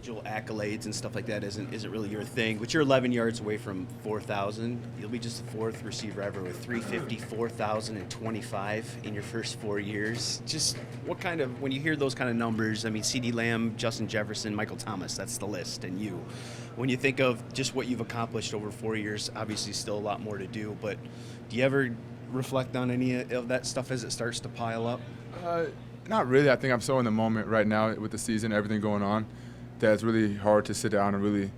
individual accolades and stuff like that isn't really your thing, but you're 11 yards away from 4,000. You'll be just the fourth receiver ever with 350, 4,025 in your first 4 years. Just what kind of, when you hear those kind of numbers, I mean, CeeDee Lamb, Justin Jefferson, Michael Thomas, that's the list, and you. When you think of just what you've accomplished over 4 years, obviously still a lot more to do, but do you ever reflect on any of that stuff as it starts to pile up? Not really. I think I'm so in the moment right now with the season, everything going on, that it's really hard to sit down and really,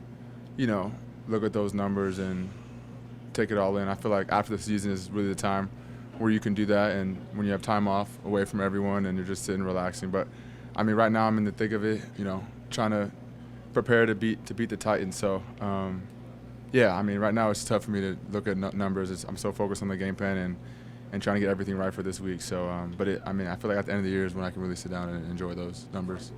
look at those numbers and take it all in. I feel like after the season is really the time where you can do that, and when you have time off away from everyone and you're just sitting relaxing. But, I mean, right now I'm in the thick of it, trying to prepare to beat the Titans. So, yeah, I mean, right now it's tough for me to look at numbers. I'm so focused on the game plan and trying to get everything right for this week. So, I feel like at the end of the year is when I can really sit down and enjoy those numbers.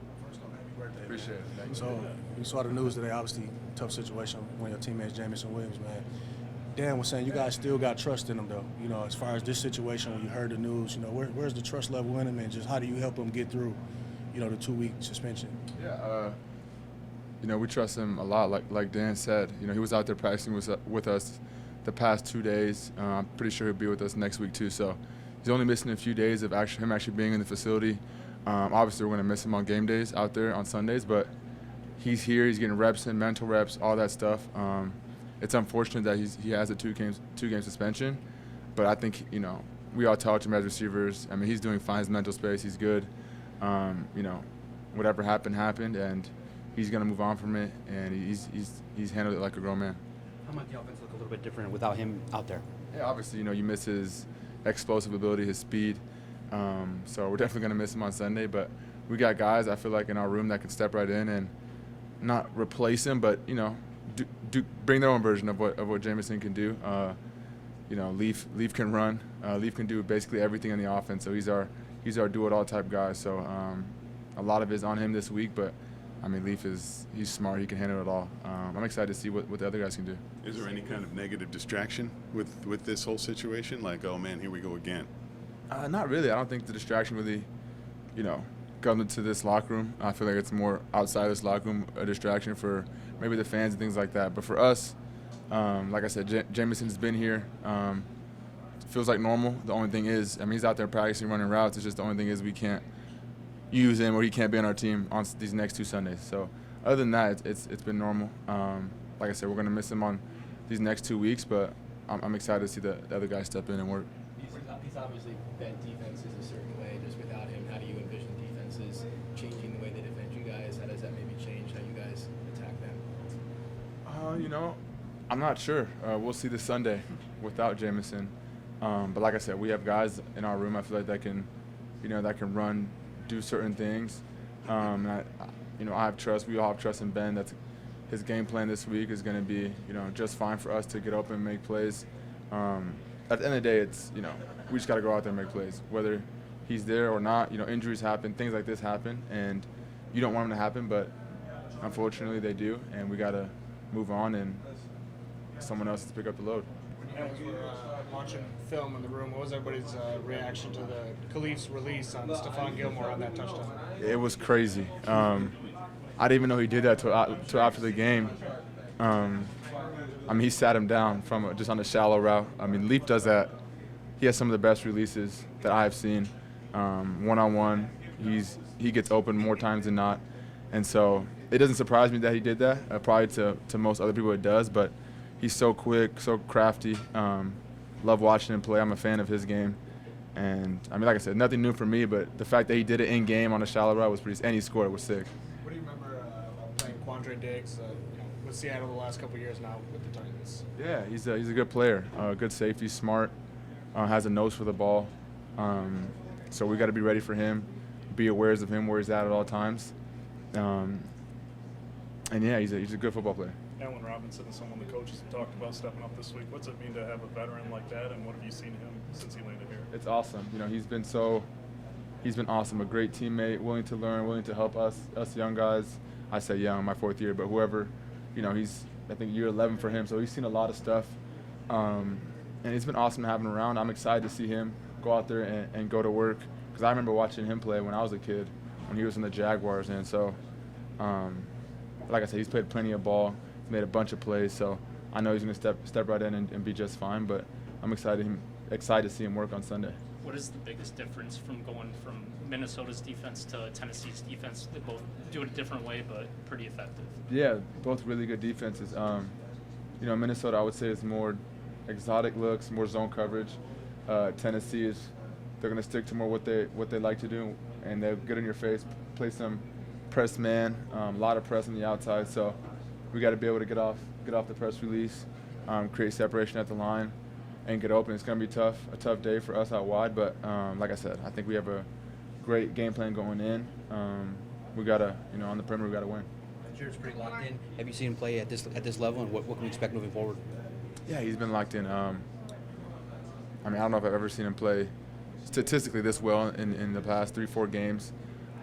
Appreciate it. So, you saw the news today, obviously, tough situation when your teammates, Jamison Williams, man. Dan was saying you guys still got trust in him, though. As far as this situation, when you heard the news, where's the trust level in him, and just how do you help him get through, the 2-week suspension? Yeah, we trust him a lot. Like Dan said, he was out there practicing with us the past 2 days. I'm pretty sure he'll be with us next week too. So he's only missing a few days of him actually being in the facility. Obviously, we're going to miss him on game days out there on Sundays, but he's here. He's getting reps in, mental reps, all that stuff. It's unfortunate that he has a two-game suspension, but I think we all talk to him as receivers. I mean, he's doing fine. His mental space, he's good. Whatever happened, and he's going to move on from it, and he's handled it like a grown man. How might the offense look a little bit different without him out there? Yeah, obviously, you miss his explosive ability, his speed. So we're definitely going to miss him on Sunday, but we got guys, I feel like, in our room that can step right in and not replace him, but, bring their own version of what Jamison can do. Leaf can run. Leaf can do basically everything in the offense, so he's our do-it-all type guy. So a lot of it is on him this week, but I mean, he's smart. He can handle it all. I'm excited to see what the other guys can do. Is there any kind of negative distraction with this whole situation? Like, oh, man, here we go again. Not really. I don't think the distraction really, comes into this locker room. I feel like it's more outside this locker room, a distraction for maybe the fans and things like that. But for us, like I said, Jamison's been here. Feels like normal. The only thing is, he's out there practicing, running routes. It's just the only thing is we can't use him or he can't be on our team on these next 2 Sundays. So other than that, it's been normal. Like I said, we're going to miss him on these next 2 weeks, but I'm excited to see the other guys step in and work. He's obviously bent defenses a certain way. Just without him, how do you envision defenses changing the way they defend you guys? How does that maybe change how you guys attack them? I'm not sure. We'll see this Sunday without Jamison. But like I said, we have guys in our room. I feel like that can run, do certain things. And I have trust. We all have trust in Ben. That's his game plan this week is going to be, just fine for us to get open and make plays. At the end of the day, it's, we just got to go out there and make plays. Whether he's there or not, injuries happen, things like this happen, and you don't want them to happen, but unfortunately they do, and we got to move on and someone else to pick up the load. As we're watching film in the room, what was everybody's reaction to the Khalif's release on Stephon Gilmore on that touchdown? It was crazy. I didn't even know he did that till after the game. He sat him down from just on a shallow route. Leaf does that. He has some of the best releases that I have seen. One-on-one, he gets open more times than not. And so it doesn't surprise me that he did that. Probably to most other people it does, but he's so quick, so crafty. Love watching him play. I'm a fan of his game. And, like I said, nothing new for me, but the fact that he did it in-game on a shallow route was pretty – and he scored. It was sick. What do you remember playing Quandre Diggs with Seattle the last couple of years now with the Titans? Yeah, he's a good player, good safety, smart, has a nose for the ball. So we got to be ready for him, be aware of him where he's at all times. And, yeah, he's a good football player. Amon-Ra St is someone the coaches have talked about stepping up this week. What's it mean to have a veteran like that, and what have you seen him since he landed here? It's awesome. He's been awesome, a great teammate, willing to learn, willing to help us young guys. I say young, my 4th year, but whoever, he's, I think, year 11 for him, so he's seen a lot of stuff. And it's been awesome to have him around. I'm excited to see him go out there and go to work, because I remember watching him play when I was a kid, when he was in the Jaguars, and so like I said, he's played plenty of ball, made a bunch of plays, so I know he's going to step right in and be just fine. But I'm excited to see him work on Sunday. What is the biggest difference from going from Minnesota's defense to Tennessee's defense? They both do it a different way, but pretty effective. Yeah, both really good defenses. Minnesota, I would say, is more exotic looks, more zone coverage. Tennessee they're going to stick to more what they like to do, and they'll get in your face, play some press man, a lot of press on the outside. So we got to be able to get off the press release, create separation at the line, and get open. It's going to be a tough day for us out wide. But like I said, I think we have a great game plan going in. We got to, on the perimeter, we got to win. Jared's pretty locked in. Have you seen him play at this level, and what can we expect moving forward? Yeah, he's been locked in. I don't know if I've ever seen him play statistically this well in the past 3-4 games.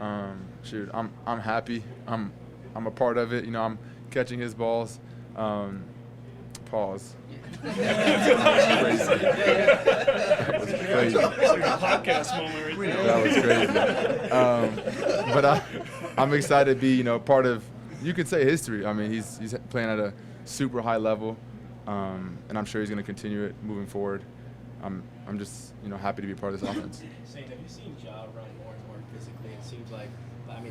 I'm happy. I'm a part of it. I'm catching his balls. Pause. That was crazy. It's like a podcast moment right there. That was crazy. But I'm excited to be, part of, you could say, history. I mean, he's playing at a super high level, and I'm sure he's going to continue it moving forward. I'm just, happy to be part of this offense. Saint, have you seen Ja run more and more physically? It seems like,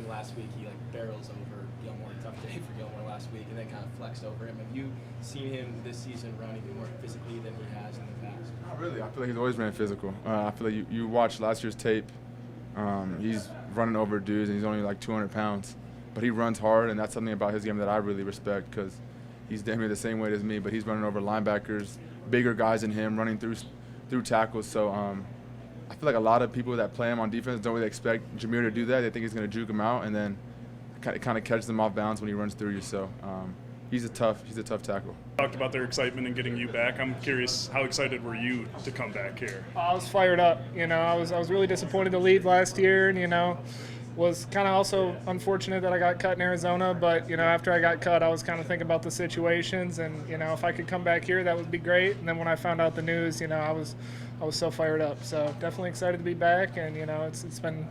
last week he barrels over Gilmore. Tough day for Gilmore last week, and then kind of flexed over him. Have you seen him this season run even more physically than he has in the past? Not really. I feel like he's always ran physical. I feel like you watch last year's tape. He's running over dudes, and he's only like 200 pounds. But he runs hard, and that's something about his game that I really respect because he's damn near the same weight as me, but he's running over linebackers, bigger guys than him, running through tackles. So I feel like a lot of people that play him on defense don't really expect Jameer to do that. They think he's going to juke him out, and then kind of catches them off balance when he runs through you. So he's a tough tackle. Talked about their excitement in getting you back. I'm curious, how excited were you to come back here? I was fired up. I was really disappointed to leave last year, and was kind of also unfortunate that I got cut in Arizona. But after I got cut, I was kind of thinking about the situations, and if I could come back here, that would be great. And then when I found out the news, I was so fired up. So definitely excited to be back, and it's been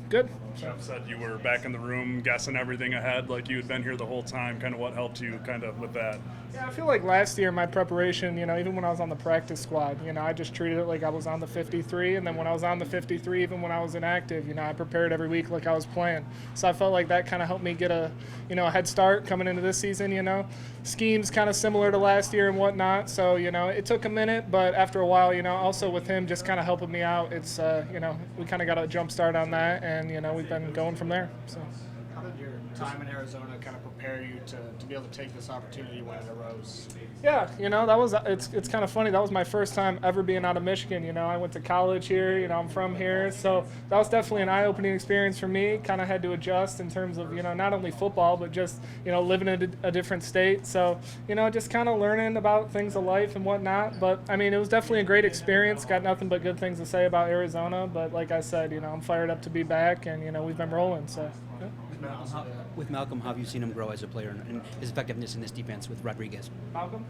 good. Jeff said you were back in the room guessing everything ahead, like you had been here the whole time. Kind of what helped you with that? Yeah, I feel like last year my preparation, even when I was on the practice squad, I just treated it like I was on the 53, and then when I was on the 53, even when I was inactive, I prepared every week like I was playing. So I felt like that kind of helped me get a head start coming into this season. Schemes kind of similar to last year and whatnot. So it took a minute, but after a while, also with him just kind of helping me out, it's we kind of got a jump start on that, and we've been going from there. So. How did your time in Arizona kind of prepare you to be able to take this opportunity when it arose? Yeah, it's kind of funny. That was my first time ever being out of Michigan. I went to college here. I'm from here, so that was definitely an eye-opening experience for me. Kind of had to adjust in terms of not only football but just living in a different state. So just kind of learning about things of life and whatnot. But I mean, it was definitely a great experience. Got nothing but good things to say about Arizona. But like I said, I'm fired up to be back, and we've been rolling. So. Yeah. With Malcolm, how have you seen him grow as a player and his effectiveness in this defense with Rodriguez? Malcolm?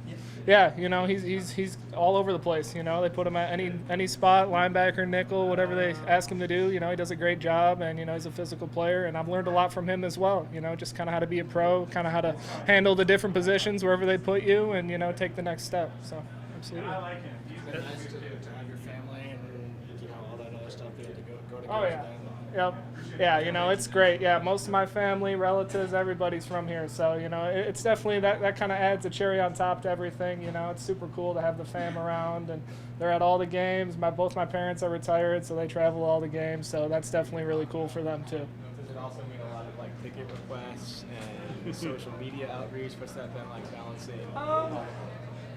Yeah, he's all over the place. They put him at any spot, linebacker, nickel, whatever they ask him to do. He does a great job, and he's a physical player, and I've learned a lot from him as well. Just kind of how to be a pro, kind of how to handle the different positions wherever they put you, and take the next step. So, absolutely. I like him. It's been nice to have your family and all that other stuff there to go to. Oh yeah. Yep. Yeah, it's great. Yeah, most of my family, relatives, everybody's from here. So, it's definitely that kind of adds a cherry on top to everything. It's super cool to have the fam around, and they're at all the games. Both my parents are retired, so they travel all the games. So that's definitely really cool for them too. Does it also mean a lot of ticket requests and social media outreach? What's that been like balancing?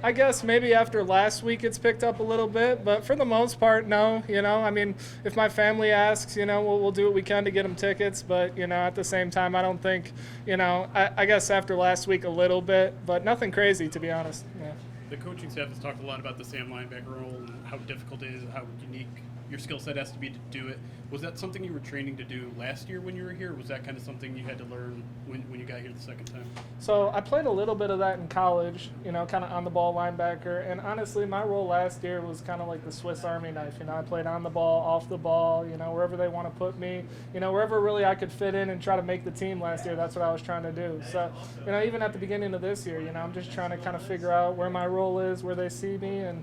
I guess maybe after last week it's picked up a little bit, but for the most part, no. I mean, if my family asks, we'll do what we can to get them tickets, but, at the same time, I don't think, I guess after last week a little bit, but nothing crazy, to be honest. Yeah. The coaching staff has talked a lot about the Sam linebacker role and how difficult it is, how unique your skill set has to be to do it. Was that something you were training to do last year when you were here? Or was that kind of something you had to learn when you got here the second time? So I played a little bit of that in college, kind of on the ball linebacker. And honestly, my role last year was kind of like the Swiss Army knife. I played on the ball, off the ball, wherever they want to put me, wherever really I could fit in and try to make the team last year. That's what I was trying to do. So, even at the beginning of this year, I'm just trying to kind of figure out where my role is, where they see me. And,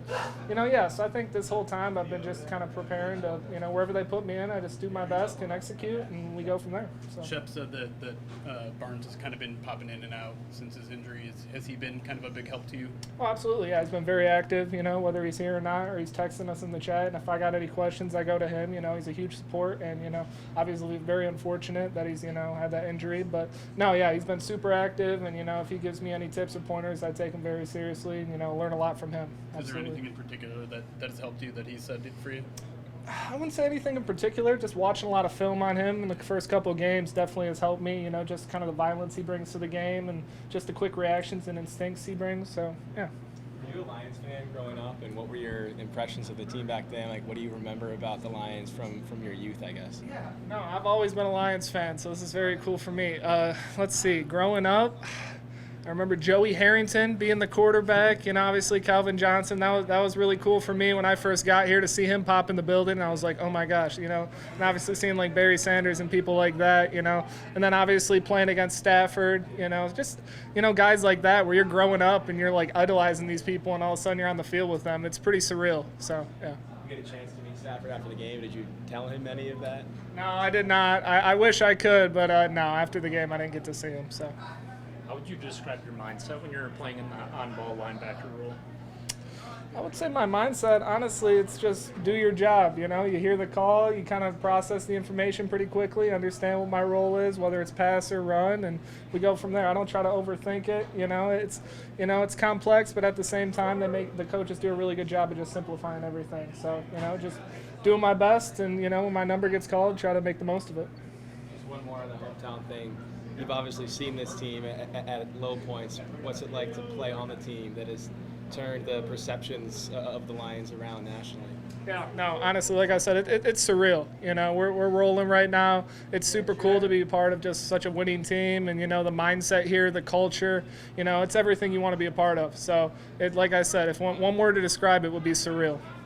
so I think this whole time I've been just kind of preparing to, wherever they put me in, I just do my best and execute, and we go from there. So. Shep said that Barnes has kind of been popping in and out since his injury. Has he been kind of a big help to you? Oh, absolutely. Yeah, he's been very active, whether he's here or not, or he's texting us in the chat. And if I got any questions, I go to him. He's a huge support, and, obviously very unfortunate that he's, had that injury. But, no, yeah, he's been super active, and, if he gives me any tips or pointers, I take him very seriously and, learn a lot from him. Absolutely. Is there anything in particular that has helped you that he said for you? I wouldn't say anything in particular. Just watching a lot of film on him in the first couple of games definitely has helped me, just kind of the violence he brings to the game and just the quick reactions and instincts he brings. So, yeah. Were you a Lions fan growing up, and what were your impressions of the team back then? Like, what do you remember about the Lions from your youth, I guess? Yeah, no, I've always been a Lions fan, so this is very cool for me. Let's see, growing up, I remember Joey Harrington being the quarterback, obviously Calvin Johnson. That was really cool for me when I first got here to see him pop in the building. I was like, oh my gosh, and obviously seeing like Barry Sanders and people like that, and then obviously playing against Stafford, just, guys like that where you're growing up and you're like idolizing these people and all of a sudden you're on the field with them. It's pretty surreal. So, yeah. You get a chance to meet Stafford after the game. Did you tell him any of that? No, I did not. I wish I could, but no, after the game I didn't get to see him, so. How would you describe your mindset when you're playing in the on-ball linebacker role? I would say my mindset, honestly, it's just do your job. You hear the call, you kind of process the information pretty quickly, understand what my role is, whether it's pass or run, and we go from there. I don't try to overthink it. It's complex, but at the same time, the coaches do a really good job of just simplifying everything. So, just doing my best, and when my number gets called, try to make the most of it. Just one more on the hometown thing. You've obviously seen this team at low points. What's it like to play on the team that has turned the perceptions of the Lions around nationally? Yeah, no, honestly, like I said, it's surreal. We're rolling right now. It's super cool to be a part of just such a winning team, and the mindset here, the culture. It's everything you want to be a part of. So, like I said, if one word to describe it would be surreal.